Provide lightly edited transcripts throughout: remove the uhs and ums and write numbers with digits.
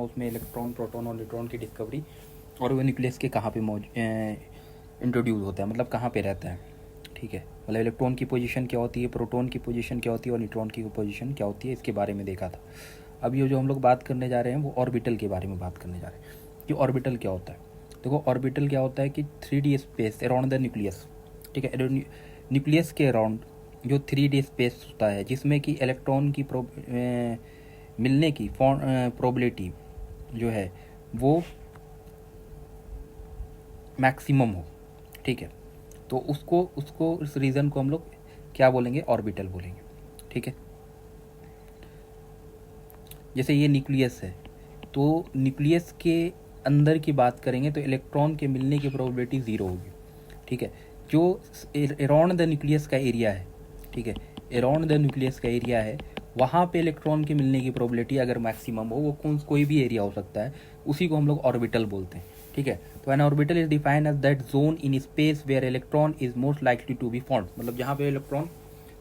उसमें electron, proton और neutron की डिस्कवरी और वो न्यूक्लियस के कहाँ पे इंट्रोड्यूस होता है, मतलब कहाँ पे रहता है। ठीक है, मतलब इलेक्ट्रॉन की पोजीशन क्या होती है, प्रोटॉन की पोजीशन क्या होती है और न्यूट्रॉन की पोजीशन क्या होती है, इसके बारे में देखा था। अब ये जो हम लोग बात करने जा रहे हैं वो ऑर्बिटल के बारे में बात करने जा रहे हैं कि ऑर्बिटल क्या होता है। देखो ऑर्बिटल क्या होता है कि 3D space around the nucleus. ठीक है, न्यूक्लियस के अराउंड जो 3D स्पेस होता है जिसमें कि इलेक्ट्रॉन की मिलने की प्रोबेबिलिटी जो है वो मैक्सिमम हो। ठीक है, तो उसको उसको इस रीजन को हम लोग क्या बोलेंगे, ऑर्बिटल बोलेंगे। ठीक है, जैसे ये न्यूक्लियस है तो न्यूक्लियस के अंदर की बात करेंगे तो इलेक्ट्रॉन के मिलने की प्रोबेबिलिटी ज़ीरो होगी। ठीक है, जो अराउंड द न्यूक्लियस का एरिया है, ठीक है, अराउंड द न्यूक्लियस का एरिया है, वहाँ पे इलेक्ट्रॉन के मिलने की प्रोबेबिलिटी अगर मैक्सिमम हो, वो कोई भी एरिया हो सकता है, उसी को हम लोग ऑर्बिटल बोलते हैं। ठीक है, तो an orbital is defined as that zone in space where electron is most likely to be found, मतलब जहाँ पे इलेक्ट्रॉन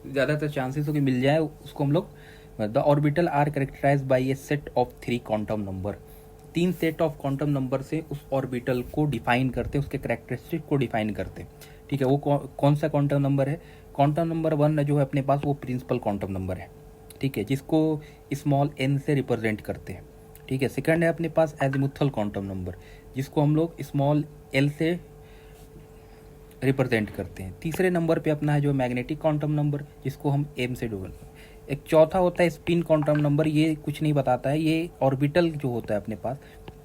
ज़्यादातर चांसेस हो कि मिल जाए उसको हम लोग। The orbital are characterize by a set of 3 quantum number. 3 set of quantum number से उस ऑर्बिटल को डिफाइन करते, उसके करेक्टरिस्टिक को डिफाइन करते। ठीक है, वो कौन सा क्वांटम नंबर है? क्वांटम नंबर 1 जो है अपने पास वो प्रिंसिपल क्वांटम नंबर है। ठीक है, जिसको स्मॉल n से रिप्रेजेंट करते हैं। ठीक है, सेकंड है अपने पास एजिमुथल क्वांटम नंबर, जिसको हम लोग स्मॉल l से रिप्रेजेंट करते हैं। तीसरे नंबर पे अपना है जो मैग्नेटिक क्वांटम नंबर, जिसको हम m से डोल। एक चौथा होता है स्पिन क्वांटम नंबर, ये कुछ नहीं बताता है, ये ऑर्बिटल जो होता है अपने पास,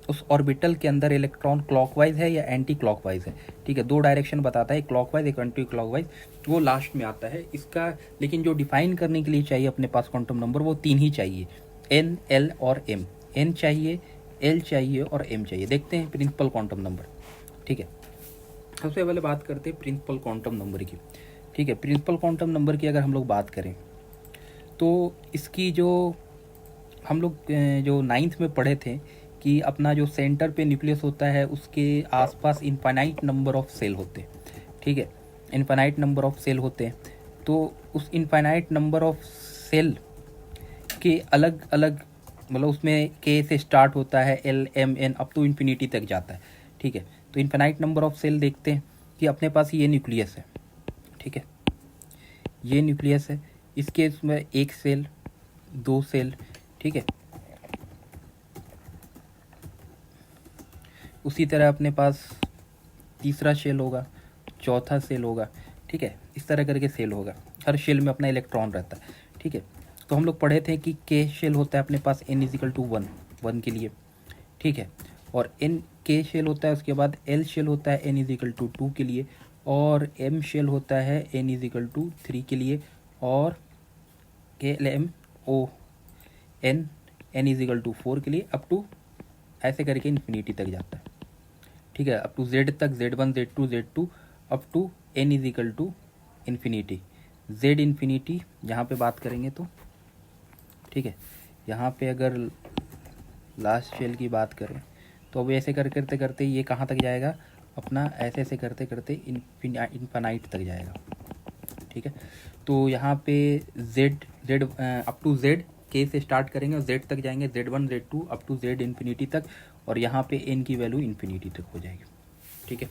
उस ऑर्बिटल के अंदर इलेक्ट्रॉन क्लॉकवाइज है या एंटी क्लॉकवाइज है। ठीक है, 2 डायरेक्शन बताता है, एक क्लॉकवाइज एक एंटी क्लॉकवाइज, वो लास्ट में आता है इसका। लेकिन जो डिफाइन करने के लिए चाहिए अपने पास क्वांटम नंबर वो 3 ही चाहिए, n, l और m। n चाहिए, l चाहिए और m चाहिए। देखते हैं प्रिंसिपल क्वांटम नंबर। ठीक है, सबसे पहले बात करते हैं प्रिंसिपल क्वांटम नंबर की। ठीक है, प्रिंसिपल क्वांटम नंबर की अगर हम लोग बात करें तो इसकी जो हम लोग जो 9th में पढ़े थे कि अपना जो सेंटर पे न्यूक्लियस होता है उसके आसपास इनफाइनाइट नंबर ऑफ सेल होते हैं। ठीक है, इनफाइनाइट नंबर ऑफ सेल होते हैं, तो उस इनफाइनाइट नंबर ऑफ सेल के अलग अलग, मतलब उसमें के से स्टार्ट होता है, L M N up to infinity तक जाता है। ठीक है, तो इनफाइनाइट नंबर ऑफ सेल देखते हैं कि अपने पास ये न्यूक्लियस है। ठीक है, ये न्यूक्लियस है, इसके इसमें 1 सेल, 2 सेल। ठीक है, उसी तरह अपने पास तीसरा शेल होगा, चौथा सेल होगा। ठीक है, इस तरह करके सेल होगा, हर शेल में अपना इलेक्ट्रॉन रहता है। ठीक है, तो हम लोग पढ़े थे कि के शेल होता है अपने पास n=1, 1 के लिए। ठीक है, और एन के शेल होता है, उसके बाद एल शेल होता है n=2 के लिए, और एम शेल होता है n=3 के लिए, और के L M O N n=4 के लिए, अप टू ऐसे करके इन्फिनिटी तक जाता है। ठीक है, अप टू z तक, z1 z2 z2 up to n infinity. z infinity यहाँ पे बात करेंगे तो, ठीक है, यहाँ पे अगर लास्ट शेल की बात करें तो अब ऐसे करते करते ये कहाँ तक जाएगा अपना, ऐसे ऐसे करते करते इन्फिनाइट तक जाएगा। ठीक है, तो यहाँ पे z अप टू z के से स्टार्ट करेंगे और z तक जाएंगे, z1 z2 up to z infinity तक, और यहाँ पे n की वैल्यू इन्फिनिटी तक हो जाएगी। ठीक है,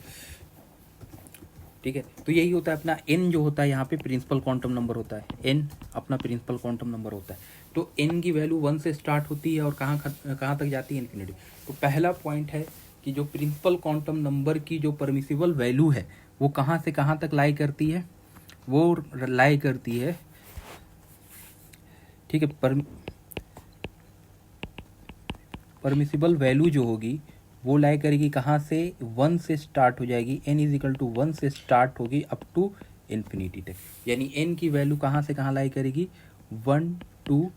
ठीक है, तो यही होता है अपना n जो होता है यहाँ पे प्रिंसिपल क्वांटम नंबर होता है, n अपना प्रिंसिपल क्वांटम नंबर होता है। तो n की वैल्यू 1 से स्टार्ट होती है और कहाँ तक जाती है, इन्फिनिटी। तो पहला पॉइंट है कि जो प्रिंसिपल क्वांटम नंबर की जो परमिसिबल वैल्यू है वो कहाँ से कहाँ तक लाई करती है, वो लाई करती है। ठीक है, परमिसिबल वैल्यू जो होगी वो लाई करेगी कहाँ से, 1 से स्टार्ट हो जाएगी, n=1 से स्टार्ट होगी अप टू इन्फिनिटी तक। यानी n की वैल्यू कहाँ से कहाँ लाई करेगी, 1 टू,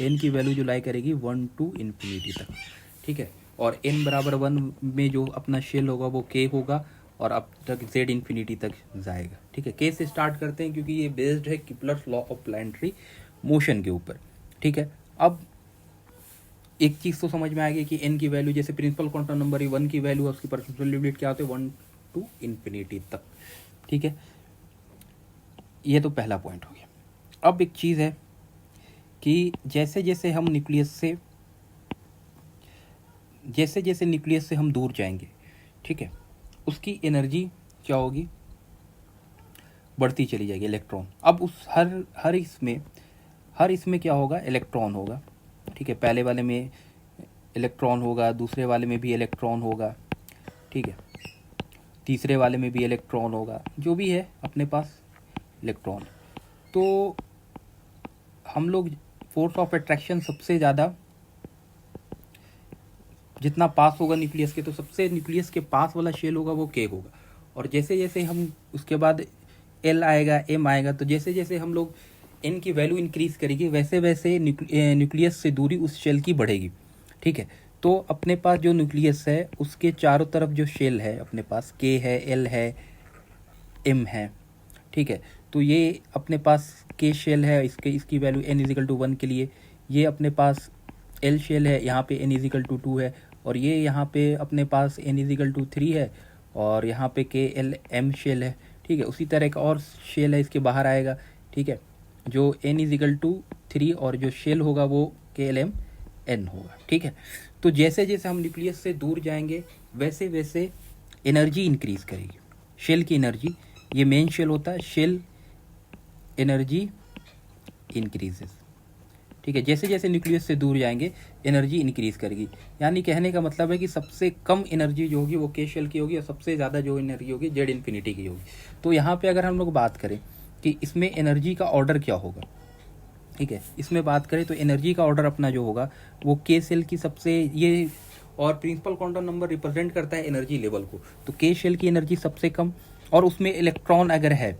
n की वैल्यू जो लाई करेगी 1 टू इन्फिनिटी तक। ठीक है, और n=1 में जो अपना शेल होगा वो k होगा, और अब तक z इन्फिनिटी तक जाएगा। ठीक है, k से स्टार्ट करते हैं क्योंकि ये बेस्ड है किपलर्स लॉ ऑफ प्लानेटरी मोशन के ऊपर। ठीक है, अब एक चीज़ तो समझ में आ गई कि n की वैल्यू, जैसे प्रिंसिपल क्वांटम नंबर 1 की वैल्यू है, उसकी परसेंटेज लिमिट क्या होती है, 1 टू इन्फिनिटी तक। ठीक है, ये तो पहला पॉइंट हो गया। अब एक चीज़ है कि जैसे जैसे हम न्यूक्लियस से जैसे जैसे न्यूक्लियस से हम दूर जाएंगे, ठीक है, उसकी एनर्जी क्या होगी, बढ़ती चली जाएगी, इलेक्ट्रॉन। अब उस हर इसमें क्या होगा, इलेक्ट्रॉन होगा, ठीक है। पहले वाले में इलेक्ट्रॉन होगा, दूसरे वाले में भी इलेक्ट्रॉन होगा, ठीक है, तीसरे वाले में भी इलेक्ट्रॉन होगा, जो भी है अपने पास इलेक्ट्रॉन। तो हम लोग फोर्स ऑफ अट्रैक्शन सबसे ज़्यादा जितना पास होगा न्यूक्लियस के, तो सबसे न्यूक्लियस के पास वाला शेल होगा वो के होगा। और जैसे जैसे हम उसके बाद एल आएगा, एम आएगा, तो जैसे जैसे हम लोग एन की वैल्यू इंक्रीज करेगी, वैसे वैसे न्यूक्लियस से दूरी उस शेल की बढ़ेगी, ठीक है। तो अपने पास जो न्यूक्लियस है उसके चारों तरफ जो शेल है अपने पास, के है, एल है, एम है, ठीक है। तो ये अपने पास के शेल है, इसकी वैल्यू n इजिकल टू 1 के लिए। ये अपने पास एल शेल है, यहाँ पे n इजिकल टू 2 है, और ये यहाँ पे अपने पास n इजिकल टू 3 है, और यहाँ पे के एल एम शेल है, ठीक है। उसी तरह एक और शेल है, इसके बाहर आएगा, ठीक है, जो n इजिकल टू 3, और जो शेल होगा वो के एल एम एन होगा, ठीक है। तो जैसे जैसे हम न्यूक्लियस से दूर जाएंगे वैसे वैसे एनर्जी इंक्रीज करेगी, शेल की एनर्जी। ये मेन शेल होता है, शेल एनर्जी इंक्रीजेस, ठीक है। जैसे जैसे न्यूक्लियस से दूर जाएंगे एनर्जी इंक्रीज करेगी। यानी कहने का मतलब है कि सबसे कम एनर्जी जो होगी वो के शेल की होगी, और सबसे ज़्यादा जो एनर्जी होगी जेड इन्फिनिटी की होगी। तो यहाँ पे अगर हम लोग बात करें कि इसमें एनर्जी का ऑर्डर क्या होगा, ठीक है, इसमें बात करें तो एनर्जी का ऑर्डर अपना जो होगा वो के शेल की सबसे, ये और प्रिंसिपल क्वांटम नंबर रिप्रेजेंट करता है एनर्जी लेवल को, तो के शेल की एनर्जी सबसे कम, और उसमें इलेक्ट्रॉन अगर है,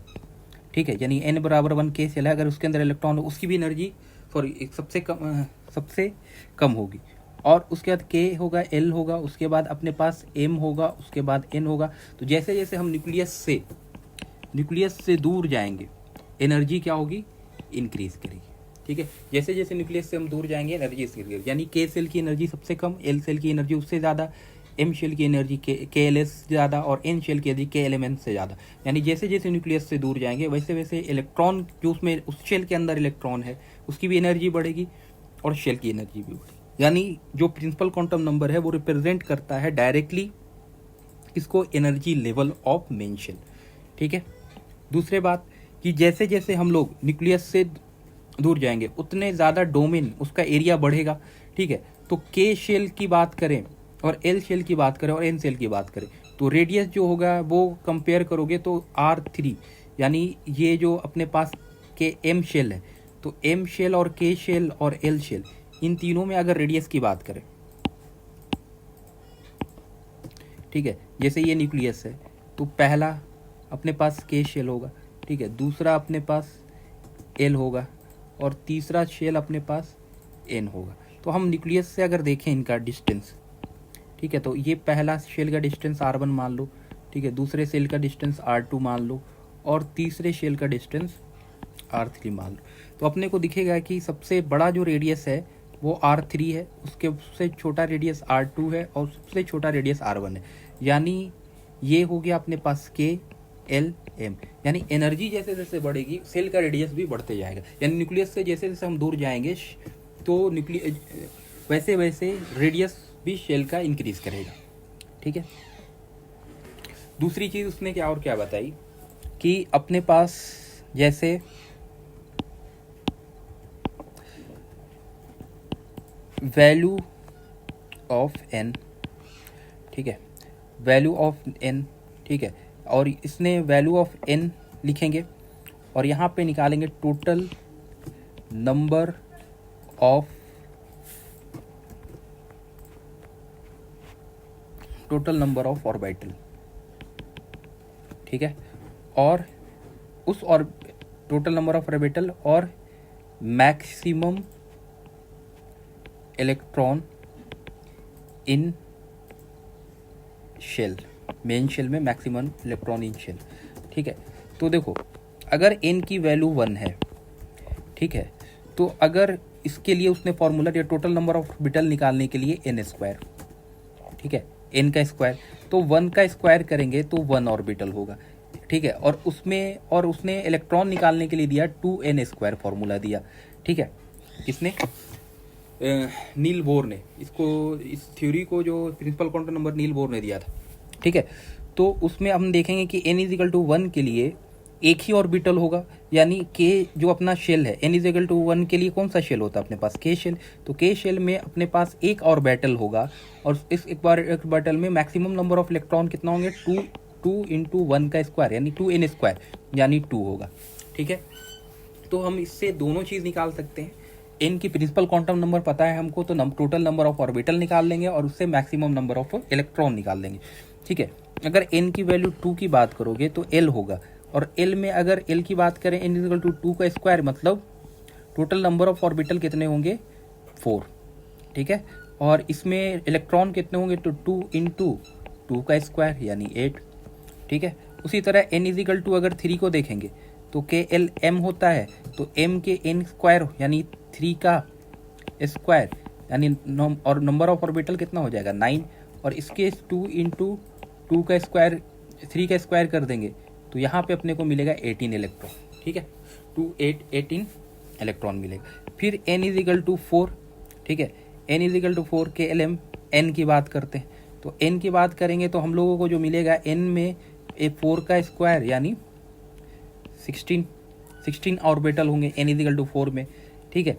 ठीक है, यानी n बराबर 1 के शेल है, अगर उसके अंदर इलेक्ट्रॉन हो उसकी भी एनर्जी सबसे कम होगी। और उसके बाद के होगा, एल होगा, उसके बाद अपने पास एम होगा, उसके बाद एन होगा। तो जैसे जैसे हम न्यूक्लियस से दूर जाएंगे एनर्जी क्या होगी, इंक्रीज करेगी, ठीक है। जैसे जैसे न्यूक्लियस से हम दूर जाएंगे एनर्जी इंक्रीज करेगी, यानी के सेल की एनर्जी सबसे कम, एल सेल की एनर्जी उससे ज़्यादा, एम शेल की एनर्जी के एल एस ज़्यादा, और एन शेल की एनर्जी के एल एम एन से ज़्यादा। यानी जैसे जैसे न्यूक्लियस से दूर जाएंगे वैसे वैसे इलेक्ट्रॉन जो उसमें उस शेल के अंदर इलेक्ट्रॉन है उसकी भी एनर्जी बढ़ेगी, और शेल की एनर्जी भी बढ़ेगी। यानी जो प्रिंसिपल क्वांटम नंबर है वो रिप्रेजेंट करता है डायरेक्टली इसको, energy level of main shell, ठीक है। दूसरे बात कि जैसे जैसे हम लोग न्यूक्लियस से दूर जाएंगे उतने ज़्यादा डोमेन, उसका एरिया बढ़ेगा, ठीक है। तो के शेल की बात करें और एल शेल की बात करें और एन शेल की बात करें, तो रेडियस जो होगा वो कंपेयर करोगे तो R3, यानी ये जो अपने पास के एम शेल है, तो एम शेल और के शेल और एल शेल, इन तीनों में अगर रेडियस की बात करें, ठीक है, जैसे ये न्यूक्लियस है तो पहला अपने पास के शेल होगा, ठीक है, दूसरा अपने पास एल होगा, और तीसरा शेल अपने पास एन होगा। तो हम न्यूक्लियस से अगर देखें इनका डिस्टेंस, ठीक है, तो ये पहला शेल का डिस्टेंस R1 मान लो, ठीक है, दूसरे शेल का डिस्टेंस R2 मान लो, और तीसरे शेल का डिस्टेंस R3 मान लो। तो अपने को दिखेगा कि सबसे बड़ा जो रेडियस है वो R3 है, उसके सबसे छोटा रेडियस R2 है, और सबसे छोटा रेडियस R1 है। यानी ये हो गया अपने पास के एल एम। यानी एनर्जी जैसे जैसे बढ़ेगी सेल का रेडियस भी बढ़ते जाएगा। यानी न्यूक्लियस से जैसे जैसे हम दूर जाएंगे तो वैसे वैसे रेडियस भी शेल का इंक्रीज करेगा, ठीक है। दूसरी चीज़ उसने क्या और क्या बताई कि अपने पास जैसे वैल्यू ऑफ एन, ठीक है, वैल्यू ऑफ एन, ठीक है, और इसने वैल्यू ऑफ एन लिखेंगे और यहाँ पे निकालेंगे टोटल नंबर ऑफ ऑर्बिटल, ठीक है, और उस और टोटल नंबर ऑफ ऑर्बिटल और maximum electron in shell, main shell में मैक्सिमम इलेक्ट्रॉन इन शेल, ठीक है। तो देखो अगर n की वैल्यू 1 है, ठीक है, तो अगर इसके लिए उसने फॉर्मूला दिया टोटल नंबर ऑफ ऑर्बिटल निकालने के लिए n स्क्वायर, ठीक है, n का स्क्वायर, तो 1 का स्क्वायर करेंगे तो 1 ऑर्बिटल होगा, ठीक है, और उसने इलेक्ट्रॉन निकालने के लिए दिया 2n स्क्वायर फॉर्मूला दिया, ठीक है, किसने नील बोर ने इसको, इस थ्योरी को जो principle quantum number Niels Bohr ने दिया था, ठीक है। तो उसमें हम देखेंगे कि n=1 के लिए एक ही ऑर्बिटल होगा, यानी k जो अपना शेल है, n=1 के लिए कौन सा शेल होता है अपने पास, k शेल। तो k शेल में अपने पास एक ऑर्बिटल होगा, और इस एक ऑर्बिटल में मैक्सिमम नंबर ऑफ इलेक्ट्रॉन कितना होंगे, 2 × 1 का स्क्वायर यानी 2n² यानी 2 होगा, ठीक है। तो हम इससे दोनों चीज़ निकाल सकते हैं। n की प्रिंसिपल क्वांटम नंबर पता है हमको, तो टोटल नंबर ऑफ ऑर्बिटल निकाल लेंगे और उससे मैक्सिमम नंबर ऑफ इलेक्ट्रॉन निकाल लेंगे, ठीक है। अगर n की वैल्यू 2 की बात करोगे तो l होगा, और l में अगर l की बात करें n=2 का स्क्वायर, मतलब टोटल नंबर ऑफ ऑर्बिटल कितने होंगे, 4, ठीक है। और इसमें इलेक्ट्रॉन कितने होंगे, तो 2 × 2 का स्क्वायर यानी 8, ठीक है। उसी तरह n= अगर 3 को देखेंगे तो KLM होता है, तो m के n² यानी 3 का स्क्वायर यानी और नंबर ऑफ ऑर्बिटल कितना हो जाएगा, 9, और इसके 2 × 2 का स्क्वायर 3 का स्क्वायर कर देंगे तो यहाँ पे अपने को मिलेगा 18 इलेक्ट्रॉन, ठीक है। 18 इलेक्ट्रॉन मिलेगा। फिर n=4, ठीक है। n=4 KLM n की बात करते हैं, तो n की बात करेंगे तो हम लोगों को जो मिलेगा n में 4 का स्क्वायर यानी 16 ऑर्बिटल होंगे n=4 में, ठीक है।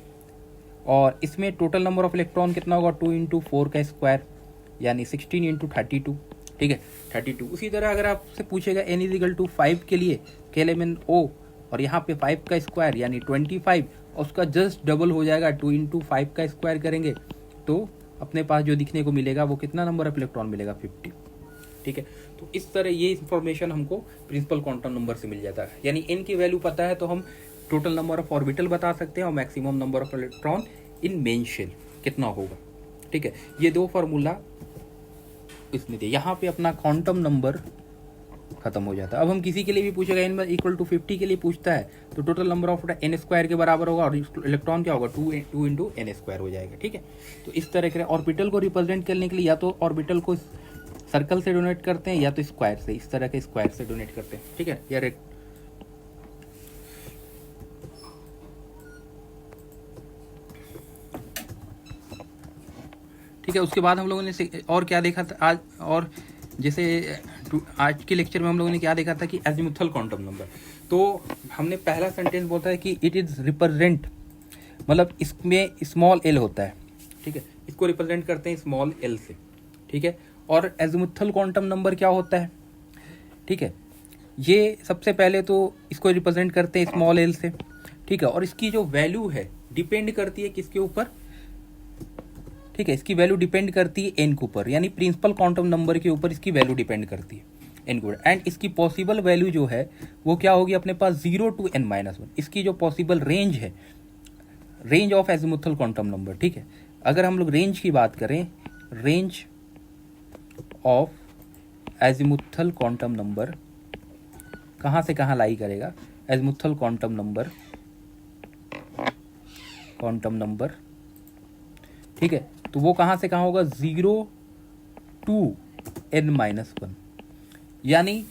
और इसमें टोटल नंबर ऑफ इलेक्ट्रॉन कितना होगा, 2 × 4 का स्क्वायर यानी 16 × 32, ठीक है, 32। उसी तरह अगर आपसे पूछेगा n=5 के लिए KLMNO, और यहाँ पे 5 का स्क्वायर यानी 25, और उसका जस्ट डबल हो जाएगा, 2 × 5 का स्क्वायर करेंगे तो अपने पास जो दिखने को मिलेगा वो कितना नंबर ऑफ इलेक्ट्रॉन मिलेगा, 50, ठीक है। तो इस तरह ये इंफॉर्मेशन हमको प्रिंसिपल क्वांटम नंबर से मिल जाता है, यानी n की वैल्यू पता है तो हम टोटल नंबर ऑफ ऑर्बिटल बता सकते हैं और maximum number of electron in main shell कितना होगा, ठीक है। ये दो फार्मूला इसमें दिए, यहाँ पे अपना क्वांटम नंबर खत्म हो जाता है। अब हम किसी के लिए भी पूछेगा n=50 के लिए पूछता है तो टोटल नंबर ऑफ n² के बराबर होगा, और इलेक्ट्रॉन क्या होगा, 2 × n² हो जाएगा, ठीक है। तो इस तरह के ऑर्बिटल को रिप्रेजेंट करने के लिए या तो ऑर्बिटल को सर्कल से डोनेट करते हैं या तो स्क्वायर से, इस तरह के स्क्वायर से डोनेट करते हैं, ठीक है, या ठीक है। उसके बाद हम लोगों ने और क्या देखा था आज, और जैसे आज के लेक्चर में हम लोगों ने क्या देखा था कि एजीमुथल क्वांटम नंबर, तो हमने पहला सेंटेंस बोलता है कि इट इज़ रिप्रेजेंट, मतलब इसमें स्मॉल l होता है, ठीक है, इसको रिप्रेजेंट करते हैं स्मॉल l से, ठीक है। और एजीमुथल क्वांटम नंबर क्या होता है, ठीक है, ये सबसे पहले तो इसको रिप्रेजेंट करते हैं स्मॉल l से, ठीक है। और इसकी जो वैल्यू है डिपेंड करती है किसके ऊपर, ठीक है, इसकी वैल्यू डिपेंड करती है n के ऊपर, यानी प्रिंसिपल क्वांटम नंबर के ऊपर इसकी वैल्यू डिपेंड करती है n के ऊपर। एंड इसकी पॉसिबल वैल्यू जो है वो क्या होगी अपने पास, 0 to n-1, इसकी जो पॉसिबल रेंज है, range of azimuthal quantum number, ठीक है। अगर हम लोग रेंज की बात करें, range of azimuthal quantum number कहाँ से कहाँ लाई करेगा, एजीमुथल क्वांटम नंबर, ठीक है, तो वो कहाँ से कहाँ होगा, 0 to n-1, यानी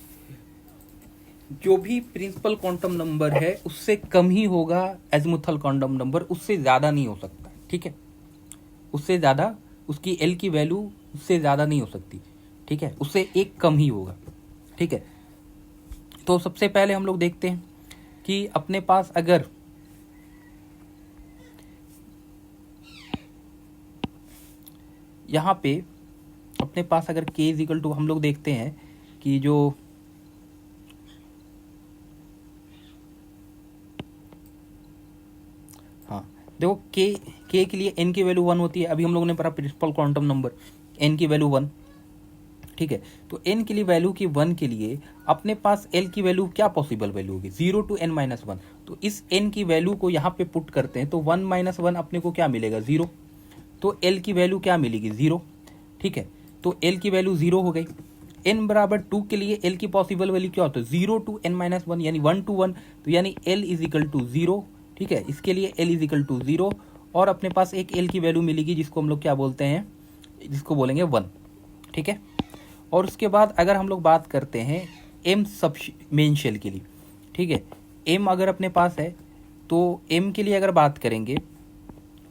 जो भी प्रिंसिपल क्वांटम नंबर है उससे कम ही होगा एजीमुथल क्वांटम नंबर, उससे ज़्यादा नहीं हो सकता, ठीक है, उससे ज़्यादा उसकी l की वैल्यू उससे ज़्यादा नहीं हो सकती, ठीक है, उससे एक कम ही होगा, ठीक है। तो सबसे पहले हम लोग देखते हैं कि अपने पास अगर यहाँ पे अपने पास अगर k हम लोग देखते हैं कि जो हाँ देखो k के लिए n की वैल्यू 1 होती है, अभी हम लोगों ने पढ़ा प्रिंसिपल क्वांटम नंबर n की वैल्यू 1, ठीक है। तो n के लिए वैल्यू की 1 के लिए अपने पास l की वैल्यू क्या पॉसिबल वैल्यू होगी, 0 to n-1, तो इस n की वैल्यू को यहाँ पे पुट करते हैं तो 1 - 1 अपने को क्या मिलेगा, 0, तो l की वैल्यू क्या मिलेगी, 0, ठीक है। तो l की वैल्यू 0 हो गई। n बराबर 2 के लिए l की पॉसिबल वैल्यू क्या होता है, 0 to n-1 यानी 1 to 1, तो यानी l = 0, ठीक है। इसके लिए l = 0, और अपने पास एक l की वैल्यू मिलेगी जिसको हम लोग क्या बोलते हैं, जिसको बोलेंगे 1, ठीक है। और उसके बाद अगर हम लोग बात करते हैं m सब मेन शेल के लिए, ठीक है, m अगर अपने पास है तो m के लिए अगर बात करेंगे,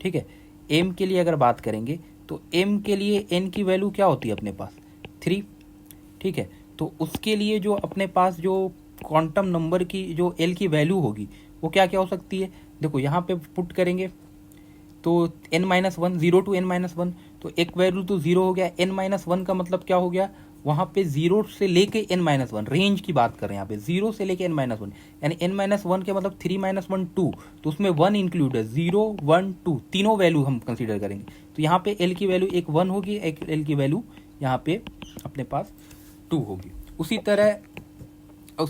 ठीक है, m के लिए अगर बात करेंगे तो m के लिए n की वैल्यू क्या होती है अपने पास 3, ठीक है। तो उसके लिए जो अपने पास जो क्वांटम नंबर की जो l की वैल्यू होगी वो क्या क्या हो सकती है, देखो यहाँ पे पुट करेंगे तो n-1, 0 to n-1, तो एक वैल्यू तो 0 हो गया। n-1 का मतलब क्या हो गया, वहाँ पे 0 से लेके n-1 रेंज की बात कर रहे हैं यहाँ पे, 0 से लेके n-1 यानी n-1 के मतलब 3-1 2, तो उसमें 1 इंक्लूड है, 0 1 2 तीनों वैल्यू हम कंसीडर करेंगे। तो यहाँ पे l की वैल्यू एक 1 होगी, एक l की वैल्यू यहाँ पे अपने पास 2 होगी। उसी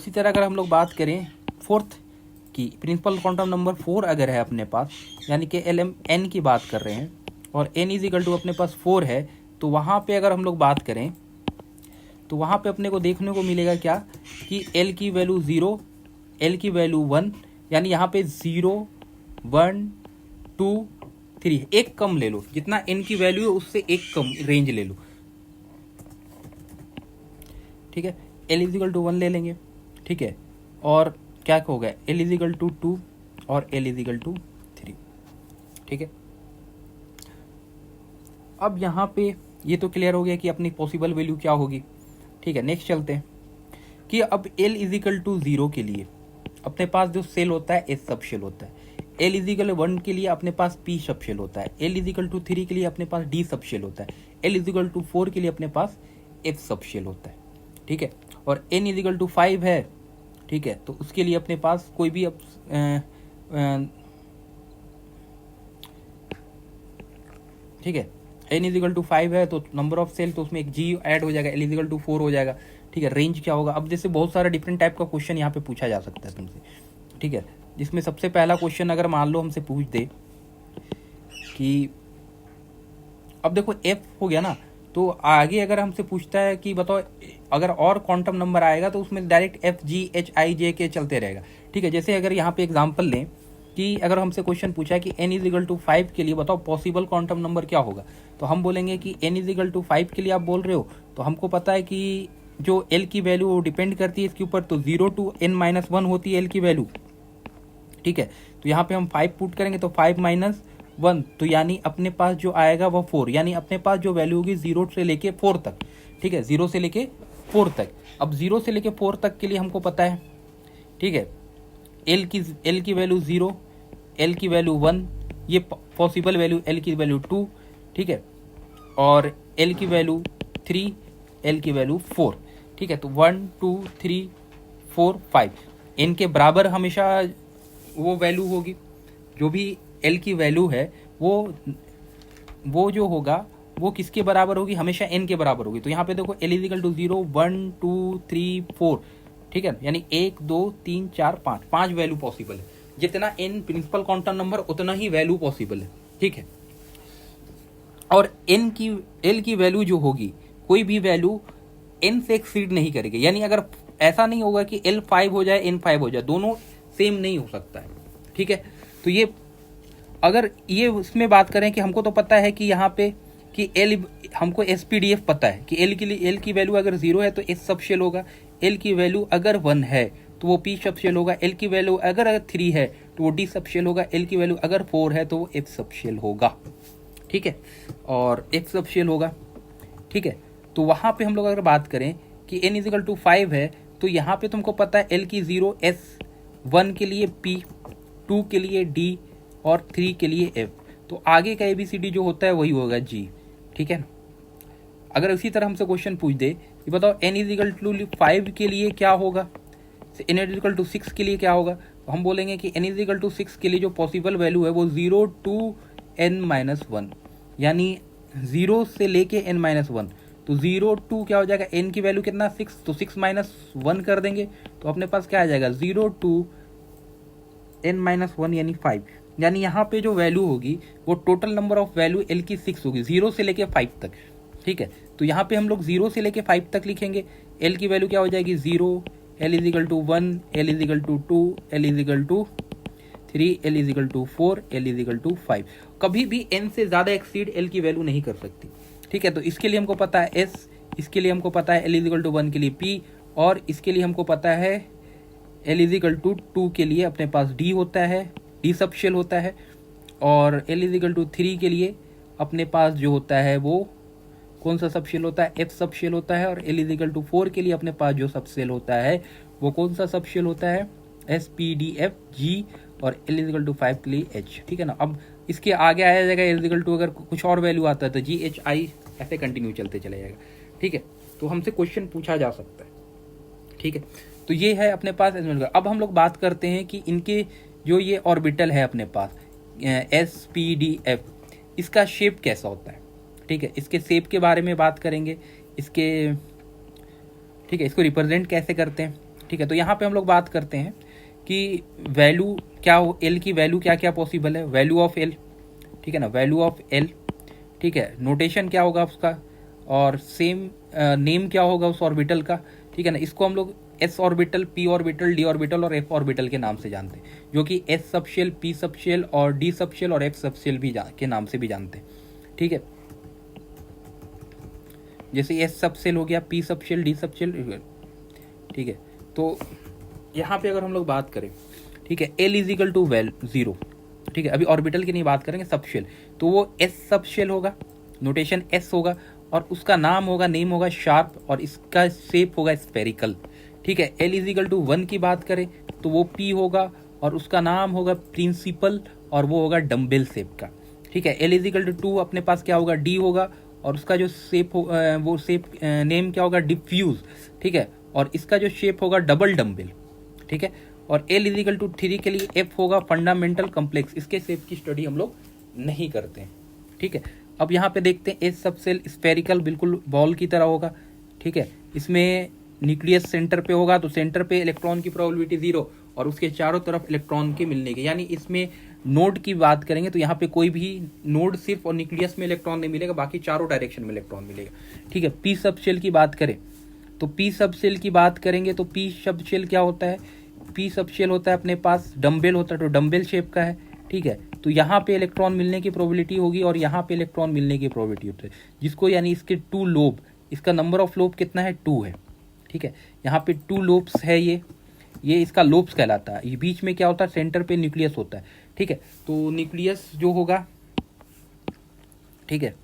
तरह अगर हम लोग बात करें फोर्थ की, प्रिंसिपल क्वांटम नंबर 4 अगर है अपने पास, यानी कि lm की बात कर रहे हैं और n इजिकल टू अपने पास 4 है, तो वहाँ पे अगर हम लोग बात करें तो वहाँ पे अपने को देखने को मिलेगा क्या कि l की वैल्यू 0, l की वैल्यू 1, यानी यहाँ पे 0 1 2 3, एक कम ले लो, जितना n की वैल्यू है उससे एक कम रेंज ले लो, ठीक है। l इजिकल टू 1 ले लेंगे, ठीक है, और क्या होगा l इजिकल टू 2 और l इजिकल टू 3, ठीक है। अब यहाँ पे ये तो क्लियर हो गया कि अपनी पॉसिबल वैल्यू क्या होगी, ठीक है। नेक्स्ट चलते हैं कि अब l इजिकल टू 0 के लिए अपने पास जो सेल होता है S सब शेल होता है, l इजिकल 1 के लिए अपने पास P सब शेल होता है, l इजिकल टू 3 के लिए अपने पास D सब शेल होता है, l इजिकल टू 4 के लिए अपने पास F सब शेल होता है, ठीक है। और n इजिकल टू 5 है, ठीक है, तो उसके लिए अपने पास कोई भी ठीक है, n इजिकल टू 5 है तो नंबर ऑफ सेल, तो उसमें एक g ऐड हो जाएगा, l इजिकल टू 4 हो जाएगा, ठीक है। रेंज क्या होगा, अब जैसे बहुत सारा डिफरेंट टाइप का क्वेश्चन यहाँ पे पूछा जा सकता है तुमसे, ठीक है। जिसमें सबसे पहला क्वेश्चन अगर मान लो हमसे पूछ दे कि अब देखो f हो गया ना, तो आगे अगर हमसे पूछता है कि बताओ अगर और क्वांटम नंबर आएगा तो उसमें direct f g h i j k चलते रहेगा, ठीक है। जैसे अगर यहाँ पे एग्जांपल लें कि अगर हमसे क्वेश्चन पूछा है कि n इजिकल टू 5 के लिए बताओ पॉसिबल क्वांटम नंबर क्या होगा, तो हम बोलेंगे कि n इजिकल टू 5 के लिए आप बोल रहे हो, तो हमको पता है कि जो l की वैल्यू डिपेंड करती है इसके ऊपर, तो 0 to n-1 होती है l की वैल्यू, ठीक है। तो यहाँ पे हम 5 पुट करेंगे तो 5 - 1, तो यानी अपने पास जो आएगा वह 4, यानी अपने पास जो वैल्यू होगी 0 से लेके 4 तक, ठीक है, 0 से लेके 4 तक। अब 0 से लेके 4 तक के लिए हमको पता है, ठीक है, l की वैल्यू 0, l की वैल्यू 1, ये पॉसिबल वैल्यू, l की वैल्यू 2, ठीक है, और l की वैल्यू 3, l की वैल्यू 4, ठीक है। तो 1 2 3 4 5 n के बराबर हमेशा वो वैल्यू होगी, जो भी l की वैल्यू है वो जो होगा वो किसके बराबर होगी, हमेशा n के बराबर होगी। तो यहाँ पे देखो l इजिकल टू 0 1 2 3 4, ठीक है, यानी 1 2 3 4 5 वैल्यू पॉसिबल है। जितना n प्रिंसिपल क्वांटम नंबर उतना ही वैल्यू पॉसिबल है, ठीक है। और l की वैल्यू जो होगी, कोई भी वैल्यू n से एक्सीड नहीं करेगी, यानी अगर ऐसा नहीं होगा कि l 5 हो जाए n 5 हो जाए, दोनों सेम नहीं हो सकता है, ठीक है। तो ये अगर ये उसमें बात करें कि हमको तो पता है कि यहाँ पे कि l हमको SPDF पता है कि l की वैल्यू अगर 0 है तो S सब शेल होगा, l की वैल्यू अगर 1 है तो वो P सब शेल होगा, l की वैल्यू अगर 3 है तो वो D सब शेल होगा, l की वैल्यू अगर 4 है तो वो F सब शेल होगा, ठीक है, और F सब शेल होगा, ठीक है। तो वहाँ पे हम लोग अगर बात करें कि n इजिकल टू 5 है, तो यहाँ पे तुमको पता है l की 0, S 1 के लिए P, 2 के लिए D और 3 के लिए F, तो आगे का ABCD जो होता है वही होगा G, ठीक है। अगर इसी तरह हमसे क्वेश्चन पूछ दे कि बताओ n इजिकल टू 5 के लिए क्या होगा, n इजिकल टू 6 के लिए क्या होगा, तो हम बोलेंगे कि n इजिकल टू 6 के लिए जो पॉसिबल वैल्यू है वो 0 to n-1, यानी 0 से लेके n-1, तो 0 to क्या हो जाएगा, n की वैल्यू कितना 6, तो 6 - 1 कर देंगे तो अपने पास क्या आ जाएगा 0 to n-1 यानी 5, यानी यहाँ पे जो वैल्यू होगी वो total number of value l की 6 होगी 0 से लेके 5 तक, ठीक है। तो यहाँ पे हम लोग 0 से लेके 5 तक लिखेंगे, l की वैल्यू क्या हो जाएगी 0, l equal to 1, l equal to 2, l equal to 3, l equal to 4, l equal to 5। कभी भी n से ज़्यादा एक्सीड l की वैल्यू नहीं कर सकती, ठीक है। तो इसके लिए हमको पता है s, इसके लिए हमको पता है l इजिकल टू 1 के लिए p, और इसके लिए हमको पता है l इजिकल टू 2 के लिए अपने पास d होता है, d सब शेल होता है, और L=3 के लिए अपने पास जो होता है वो कौन सा सब शेल होता है, F सब शेल होता है। और L=4 के लिए अपने पास जो सब शेल होता है वो कौन सा सब शेल होता है, S, P, D, F, G। और L=5 के लिए H, ठीक है ना। अब इसके आगे आया जाएगा L= अगर कुछ और वैल्यू आता है तो G, H, I ऐसे कंटिन्यू चलते चले जाएगा, ठीक है। तो हमसे क्वेश्चन पूछा जा सकता है, ठीक है। तो ये है अपने पास। अब हम लोग बात करते हैं कि इनके जो ये ऑर्बिटल है अपने पास S, P, D, F, इसका शेप कैसा होता है, ठीक है। इसके शेप के बारे में बात करेंगे, इसके, ठीक है, इसको रिप्रेजेंट कैसे करते हैं, ठीक है। तो यहाँ पे हम लोग बात करते हैं कि वैल्यू क्या हो, एल की वैल्यू क्या क्या पॉसिबल है, वैल्यू ऑफ एल, ठीक है ना, वैल्यू ऑफ एल, ठीक है। नोटेशन क्या होगा उसका, और सेम नेम क्या होगा उस ऑर्बिटल का, ठीक है ना। इसको हम लोग S orbital, P orbital, D orbital और एफ ऑर्बिटल के नाम से जानते हैं, जो कि एस सबशेल, पी सबशेल और डी सबशेल और एफ सबशेल भी के नाम से भी जानते हैं, ठीक है। जैसे एस सबशेल हो गया, पी सबशेल, डी सबशेल, ठीक है। तो यहाँ पे अगर हम लोग बात करें, ठीक है, L=0, ठीक है। अभी ऑर्बिटल की नहीं बात करेंगे, सबशेल, तो वो एस सबशेल होगा, नोटेशन एस होगा, और उसका नाम होगा, नेम होगा शार्प, और इसका शेप होगा स्फेरिकल, ठीक है। L=1 की बात करें तो वो P होगा और उसका नाम होगा प्रिंसिपल, और वो होगा डम्बेल शेप का, ठीक है। L=2 अपने पास क्या होगा, D होगा, और उसका जो शेप हो वो शेप नेम क्या होगा, डिफ्यूज, ठीक है। और इसका जो शेप होगा डबल डम्बेल, ठीक है। और L=3 के लिए F होगा फंडामेंटल कॉम्प्लेक्स। इसके शेप की स्टडी हम लोग नहीं करते हैं, ठीक है। अब यहाँ पे देखते हैं एस सबसेल स्फेरिकल, बिल्कुल बॉल की तरह होगा, ठीक है। इसमें न्यूक्लियस सेंटर पे होगा, तो सेंटर पे इलेक्ट्रॉन की प्रोबेबिलिटी 0 और उसके चारों तरफ इलेक्ट्रॉन के मिलने की, यानी इसमें नोड की बात करेंगे तो यहाँ पे कोई भी नोड सिर्फ और न्यूक्लियस में इलेक्ट्रॉन नहीं मिलेगा, बाकी चारों डायरेक्शन में इलेक्ट्रॉन मिलेगा, ठीक है। पी सबशेल की बात करें तो पी सबशेल की बात करेंगे तो पी सबशेल क्या होता है, पी सबशेल होता है अपने पास डम्बेल होता है, तो डम्बेल शेप का है, ठीक है। तो यहाँ पे इलेक्ट्रॉन मिलने की प्रोबेबिलिटी होगी और यहाँ पे इलेक्ट्रॉन मिलने की प्रोबेबिलिटी होती है, जिसको यानी इसके 2 लोब, इसका नंबर ऑफ लोब कितना है, 2 है, ठीक है। यहाँ पे 2 लोब्स है, ये इसका लोब्स कहलाता है। ये बीच में क्या होता है, सेंटर पे न्यूक्लियस होता है, ठीक है। तो न्यूक्लियस जो होगा, ठीक है।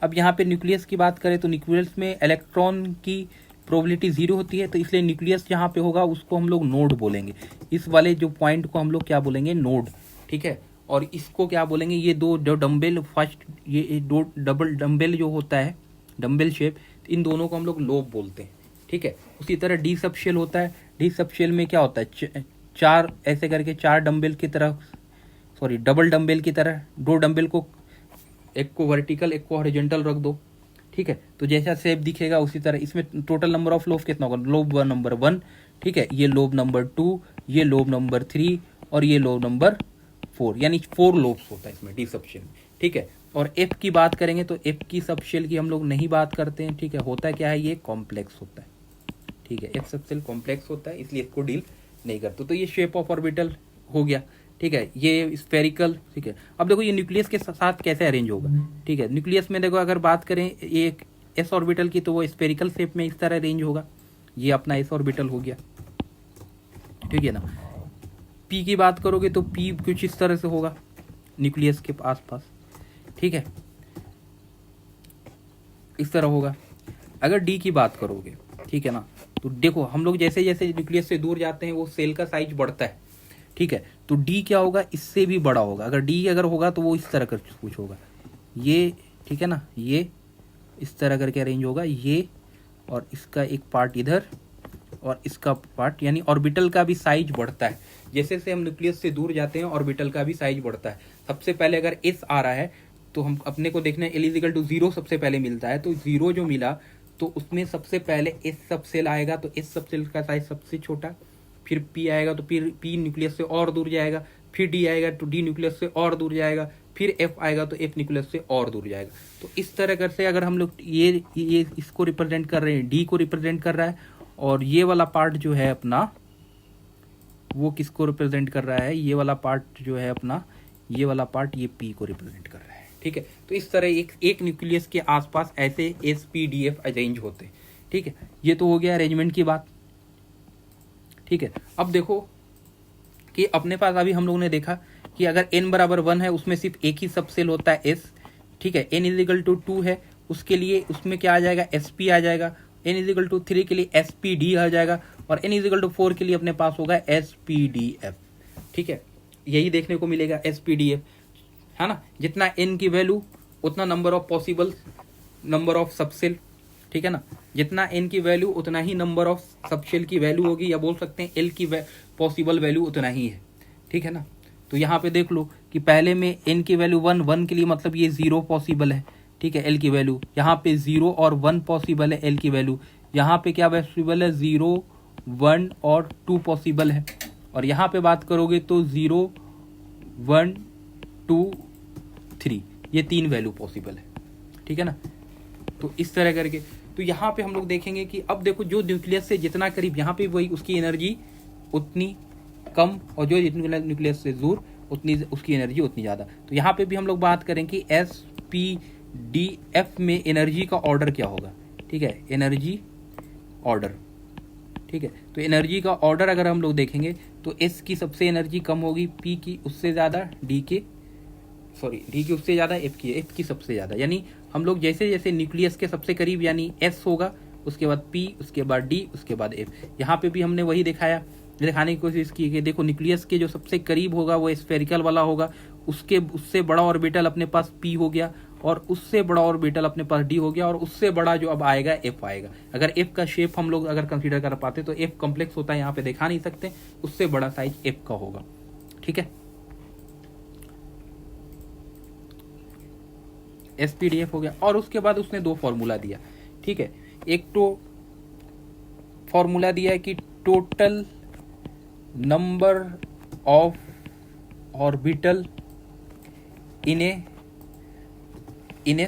अब यहाँ पे न्यूक्लियस की बात करें तो न्यूक्लियस में इलेक्ट्रॉन की प्रोबेबिलिटी 0 होती है, तो इसलिए न्यूक्लियस जहाँ पे होगा उसको हम लोग नोड बोलेंगे। इस वाले जो पॉइंट को हम लोग क्या बोलेंगे, नोड, ठीक है। और इसको क्या बोलेंगे, ये दो डम्बेल, फर्स्ट ये दो डबल डम्बेल जो होता है, डम्बेल शेप, इन दोनों को हम लोग लोब बोलते हैं, ठीक है। उसी तरह डी सबशेल होता है, डी सबशेल में क्या होता है, 4 ऐसे करके 4 डम्बेल की तरह, सॉरी डबल डम्बेल की तरह, 2 डम्बेल को, एक को वर्टिकल एक को हॉरिजॉन्टल रख दो, ठीक है। तो जैसा शेप दिखेगा उसी तरह इसमें टोटल नंबर ऑफ लोब कितना होगा, लोब नंबर 1, ठीक है। ये लोब नंबर 2, ये लोब नंबर 3 और ये लोब नंबर 4, यानी 4 लोब्स होता है इसमें डी सबशेल में, ठीक है। और एफ की बात करेंगे तो एफ की सबशेल की हम लोग नहीं बात करते हैं, ठीक है। होता है क्या है, ये कॉम्प्लेक्स होता है, ठीक है। एफ सबशेल कॉम्प्लेक्स होता है, इसलिए इसको डील नहीं करते। तो ये शेप ऑफ ऑर्बिटल हो गया, ठीक है। ये स्फेरिकल, ठीक है। अब देखो ये न्यूक्लियस के साथ कैसे अरेंज होगा, ठीक है। न्यूक्लियस में देखो अगर बात करें एक एस ऑर्बिटल की तो वो स्फेरिकल शेप में इस तरह अरेंज होगा, ये अपना एस ऑर्बिटल हो गया, ठीक है ना। पी की बात करोगे तो पी कुछ इस तरह से होगा न्यूक्लियस के आसपास, ठीक है, इस तरह होगा। अगर डी की बात करोगे, ठीक है ना, तो देखो हम लोग जैसे जैसे न्यूक्लियस से दूर जाते हैं वो सेल का साइज बढ़ता है, ठीक है। तो डी क्या होगा, इससे भी बड़ा होगा। अगर डी अगर होगा तो वो इस तरह कर कुछ होगा, ये, ठीक है ना, ये इस तरह करके अरेंज होगा, ये और इसका एक पार्ट इधर और इसका पार्ट, यानी ऑर्बिटल का भी साइज बढ़ता है। जैसे से हम न्यूक्लियस से दूर जाते हैं ऑर्बिटल का भी साइज बढ़ता है। सबसे पहले अगर एस आ रहा है तो हम अपने को देखना है L=0 सबसे पहले मिलता है, तो 0 जो मिला तो उसमें सबसे पहले एस सबसेल आएगा, तो एस सबसेल का साइज सबसे छोटा, फिर पी आएगा तो फिर पी न्यूक्लियस से और दूर जाएगा, फिर डी आएगा तो डी न्यूक्लियस से और दूर जाएगा, फिर एफ आएगा तो एफ न्यूक्लियस से और दूर जाएगा। तो इस तरह कर से अगर हम लोग ये इसको रिप्रेजेंट कर रहे हैं, डी को रिप्रेजेंट कर रहा है, और ये वाला पार्ट जो है अपना वो किसको रिप्रेजेंट कर रहा है, ये वाला पार्ट जो है अपना, ये वाला पार्ट ये पी को रिप्रेजेंट कर रहा है, ठीक है। तो इस तरह एक न्यूक्लियस के आसपास ऐसे S P D F arrange होते हैं, ठीक है। ये तो हो गया अरेंजमेंट की बात, ठीक है। अब देखो कि अपने पास अभी हम लोगों ने देखा कि अगर n बराबर 1 है उसमें सिर्फ एक ही सब सेल होता है s, ठीक है। n इजिकल टू 2 है उसके लिए उसमें क्या आ जाएगा, sp आ जाएगा। n इजिकल टू 3 के लिए spd आ जाएगा और n इजिकल टू 4 के लिए अपने पास होगा spdf, ठीक है। यही देखने को मिलेगा spdf, है ना। जितना n की वैल्यू उतना number of possible number of subshell, ठीक है ना। जितना n की वैल्यू उतना ही नंबर ऑफ सबसेल की वैल्यू होगी, या बोल सकते हैं l की पॉसिबल वैल्यू उतना ही है, ठीक है ना। तो यहाँ पे देख लो कि पहले में n की वैल्यू 1 के लिए मतलब ये 0 पॉसिबल है, ठीक है, l की वैल्यू। यहाँ पे 0 और 1 पॉसिबल है l की वैल्यू। यहाँ पे क्या पॉसिबल है, 0 1 और 2 पॉसिबल है। और यहाँ पे बात करोगे तो 0 1 2 3 ये 3 वैल्यू पॉसिबल है, ठीक है ना। तो इस तरह करके तो यहाँ पे हम लोग देखेंगे कि अब देखो जो न्यूक्लियस से जितना करीब, यहाँ पे वही उसकी एनर्जी उतनी कम, और जो जितनी न्यूक्लियस से दूर उतनी उसकी एनर्जी उतनी ज़्यादा। तो यहाँ पे भी हम लोग बात करें कि SPDF में एनर्जी का ऑर्डर क्या होगा, ठीक है, एनर्जी ऑर्डर, ठीक है। तो एनर्जी का ऑर्डर अगर हम लोग देखेंगे तो S की सबसे एनर्जी कम होगी, P की उससे ज़्यादा, D की उससे ज़्यादा, F की सबसे ज़्यादा। यानी हम लोग जैसे जैसे न्यूक्लियस के सबसे करीब यानी S होगा, उसके बाद P, उसके बाद D, उसके बाद F। यहाँ पे भी हमने वही दिखाने की कोशिश की कि देखो न्यूक्लियस के जो सबसे करीब होगा वो स्फेरिकल वाला होगा, उससे बड़ा ऑर्बिटल अपने पास P हो गया, और उससे बड़ा ऑर्बिटल अपने पास D हो गया, और उससे बड़ा जो अब आएगा F आएगा। अगर F का शेप हम लोग अगर कंसीडर कर पाते तो F कॉम्प्लेक्स होता है, यहाँ पे दिखा नहीं सकते, उससे बड़ा साइज F का होगा, ठीक है। SPDF हो गया। और उसके बाद उसने 2 फॉर्मूला दिया, ठीक है। एक तो फॉर्मूला दिया है कि total number of orbital in A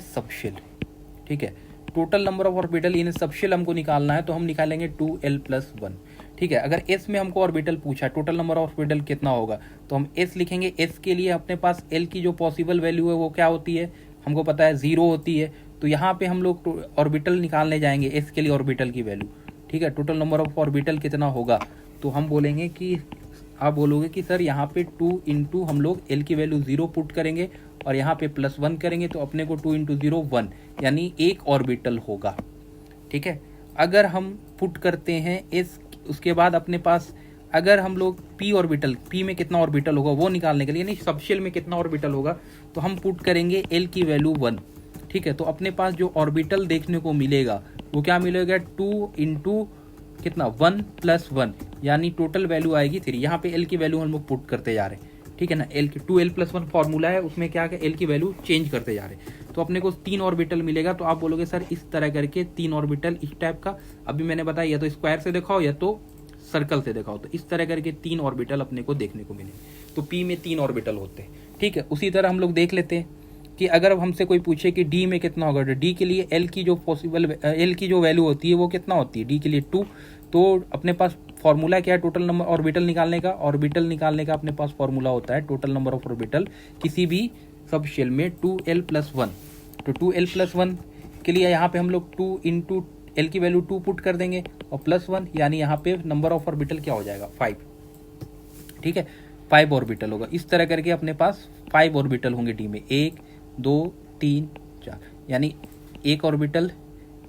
subshell, ठीक है। Total number of orbital in A subshell हमको निकालना है, तो हम निकालेंगे 2l+1, ठीक है। अगर s में हमको ऑर्बिटल पूछा टोटल नंबर ऑफ ऑर्बिटल कितना होगा, तो हम s लिखेंगे। s के लिए अपने पास l की जो पॉसिबल वैल्यू है वो क्या होती है, हमको पता है 0 होती है। तो यहाँ पे हम लोग ऑर्बिटल निकालने जाएंगे s के लिए ऑर्बिटल की वैल्यू, ठीक है। टोटल नंबर ऑफ ऑर्बिटल कितना होगा, तो हम बोलेंगे कि आप बोलोगे कि सर यहाँ पे 2 इंटू हम लोग l की वैल्यू 0 पुट करेंगे और यहाँ पे +1 करेंगे, तो अपने को 2 इंटू 0 1 यानी एक ऑर्बिटल होगा, ठीक है। अगर हम पुट करते हैं s, उसके बाद अपने पास अगर हम लोग p ऑर्बिटल, p में कितना ऑर्बिटल होगा वो निकालने के लिए, यानी सबशेल में कितना ऑर्बिटल होगा, तो हम पुट करेंगे l की वैल्यू 1, ठीक है। तो अपने पास जो ऑर्बिटल देखने को मिलेगा वो क्या मिलेगा, 2 इंटू कितना 1 + 1 यानी टोटल वैल्यू आएगी 3। यहाँ पे l की वैल्यू हम लोग पुट करते जा रहे हैं, ठीक है ना। l की 2l+1 फॉर्मूला है, उसमें क्या है l की वैल्यू चेंज करते जा रहे हैं, तो अपने को 3 ऑर्बिटल मिलेगा। तो आप बोलोगे सर इस तरह करके 3 ऑर्बिटल इस टाइप का, अभी मैंने बताया या तो स्क्वायर से दिखाओ या तो सर्कल से दिखाओ, तो इस तरह करके 3 ऑर्बिटल अपने को देखने को मिलेंगे। तो p में 3 ऑर्बिटल होते हैं, ठीक है। उसी तरह हम लोग देख लेते हैं कि अगर हमसे कोई पूछे कि d में कितना होगा, तो d के लिए l की जो पॉसिबल l की जो वैल्यू होती है वो कितना होती है, d के लिए 2। तो अपने पास फॉर्मूला क्या है टोटल नंबर ऑर्बिटल निकालने का, अपने पास फॉर्मूला होता है टोटल नंबर ऑफ ऑर्बिटल किसी भी सब शेल में 2l+1। तो 2l+1 के लिए यहाँ पे हम लोग 2 इंटू l की वैल्यू 2 पुट कर देंगे और +1 यानी यहाँ पे नंबर ऑफ ऑर्बिटल क्या हो जाएगा 5, ठीक है। 5 ऑर्बिटल होगा। इस तरह करके अपने पास 5 ऑर्बिटल होंगे डी में, 1 2 3 4 यानी 1 ऑर्बिटल,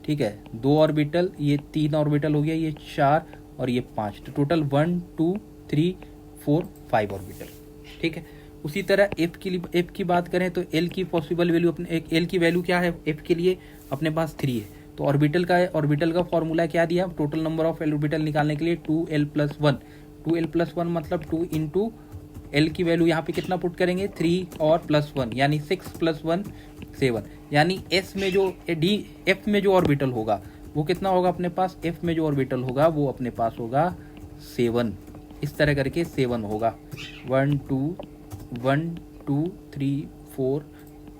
ठीक है, 2 ऑर्बिटल, ये 3 ऑर्बिटल हो गया, ये 4 और ये 5, तो टोटल 1 2 3 4 5 ऑर्बिटल, ठीक है। उसी तरह एफ की बात करें तो एल की पॉसिबल वैल्यू अपने एल की वैल्यू क्या है एफ के लिए, अपने पास 3 है। तो ऑर्बिटल का फॉर्मूला क्या दिया, टोटल नंबर ऑफ ऑर्बिटल निकालने के लिए 2l+1, 2l+1 मतलब 2 इंटू एल की वैल्यू यहाँ पे कितना पुट करेंगे 3 और +1 यानी 6 + 1 7, यानी एस में जो एफ में जो ऑर्बिटल होगा वो कितना होगा अपने पास, एफ में जो ऑर्बिटल होगा वो अपने पास होगा 7। इस तरह करके 7 होगा, 1 2 3 4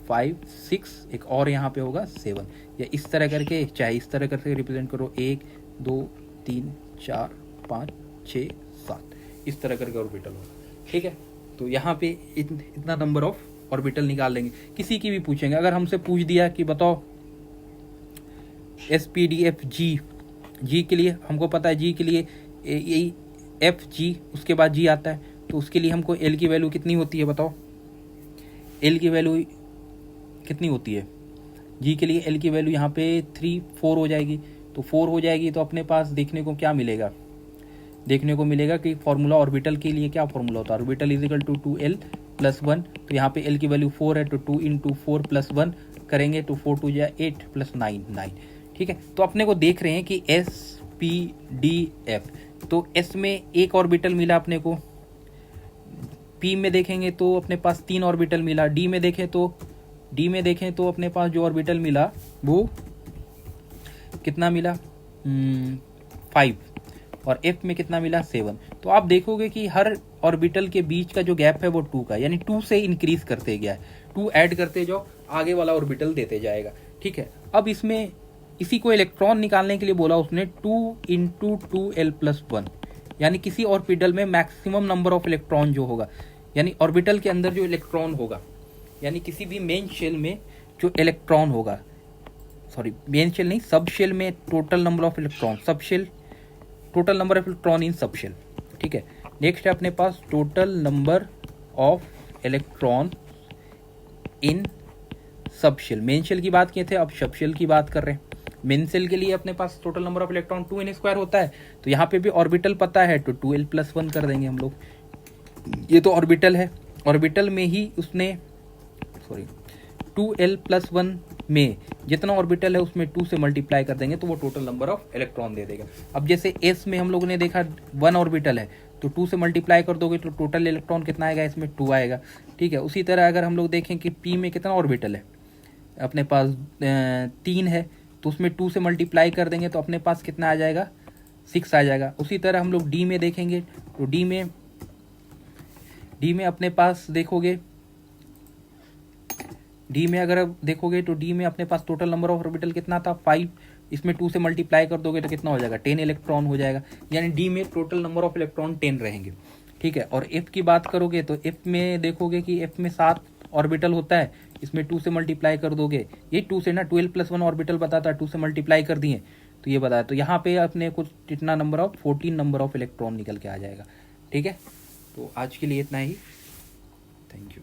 5 6, एक और यहाँ पे होगा 7, या इस तरह करके, चाहे इस तरह करके रिप्रेजेंट करो 1 2 3 4 5 6 7, इस तरह करके ऑर्बिटल होगा, ठीक है। तो यहाँ पे इतना नंबर ऑफ ऑर्बिटल निकाल लेंगे। किसी की भी पूछेंगे, अगर हमसे पूछ दिया कि बताओ SPDF जी के लिए हमको पता है, जी के लिए एफ जी उसके बाद जी आता है, तो उसके लिए हमको एल की वैल्यू कितनी होती है बताओ, एल की वैल्यू कितनी होती है, जी के लिए एल की वैल्यू यहाँ पे 4 हो जाएगी। तो 4 हो जाएगी तो अपने पास देखने को क्या मिलेगा, देखने को मिलेगा कि फॉर्मूला ऑर्बिटल के लिए क्या फॉर्मूला होता है, orbital is equal to 2l + 1। तो यहाँ पे l की वैल्यू 4 है, तो 2 × 4 + 1 करेंगे तो 4 2 जा 8 + 9 9। ठीक है, तो अपने को देख रहे हैं कि s p d f, तो s में एक ऑर्बिटल मिला अपने को, p में देखेंगे तो अपने पास 3 ऑर्बिटल मिला, d में देखें तो अपने पास जो ऑर्बिटल मिला वो कितना मिला 5, और f में कितना मिला 7। तो आप देखोगे कि हर ऑर्बिटल के बीच का जो गैप है वो 2 का, यानी 2 से इंक्रीज करते गया है, 2 ऐड करते जाओ, आगे वाला ऑर्बिटल देते जाएगा। ठीक है, अब इसमें इसी को इलेक्ट्रॉन निकालने के लिए बोला उसने 2 × 2l + 1, यानी किसी ऑर्बिटल में मैक्सिमम नंबर ऑफ इलेक्ट्रॉन जो होगा, यानी ऑर्बिटल के अंदर जो इलेक्ट्रॉन होगा, यानी किसी भी मेन शेल में जो इलेक्ट्रॉन होगा, सॉरी मेन शेल नहीं, सब शेल में total number of electron, sub shell total number of electron in sub shell. ठीक है, नेक्स्ट है अपने पास total number of electron in sub shell. Main shell की बात किए थे, अब सब शेल की बात कर रहे हैं। मेन शेल के लिए अपने पास total number of electron 2n² होता है, तो यहाँ पे भी ऑर्बिटल पता है तो 2l + 1 कर देंगे हम लोग। ये तो ऑर्बिटल है, ऑर्बिटल में ही उसने 2l + 1 में जितना ऑर्बिटल है उसमें 2 से मल्टीप्लाई कर देंगे तो वो टोटल नंबर ऑफ इलेक्ट्रॉन दे देगा। अब जैसे s में हम लोगों ने देखा 1 ऑर्बिटल है, तो 2 से मल्टीप्लाई कर दोगे तो टोटल इलेक्ट्रॉन कितना आएगा, इसमें 2 आएगा। ठीक है, उसी तरह अगर हम लोग देखें कि p में कितना ऑर्बिटल है, अपने पास 3 है, तो उसमें 2 से मल्टीप्लाई कर देंगे तो अपने पास कितना आ जाएगा 6 आ जाएगा। उसी तरह हम लोग d में देखेंगे तो d में अपने पास देखोगे, डी में अगर आप देखोगे तो डी में अपने पास टोटल नंबर ऑफ ऑर्बिटल कितना था 5, इसमें 2 से मल्टीप्लाई कर दोगे तो कितना हो जाएगा 10 इलेक्ट्रॉन हो जाएगा, यानी डी में टोटल नंबर ऑफ इलेक्ट्रॉन 10 रहेंगे। ठीक है, और एफ की बात करोगे तो एफ में देखोगे कि एफ में 7 ऑर्बिटल होता है, इसमें 2 से मल्टीप्लाई कर दोगे, ये 2 से ना 12 + 1 ऑर्बिटल बताता है, 2 से मल्टीप्लाई कर दिए तो ये बताया, तो यहाँ पे अपने कुछ कितना number of 14 number of electron निकल के आ जाएगा। ठीक है, तो आज के लिए इतना ही, थैंक यू।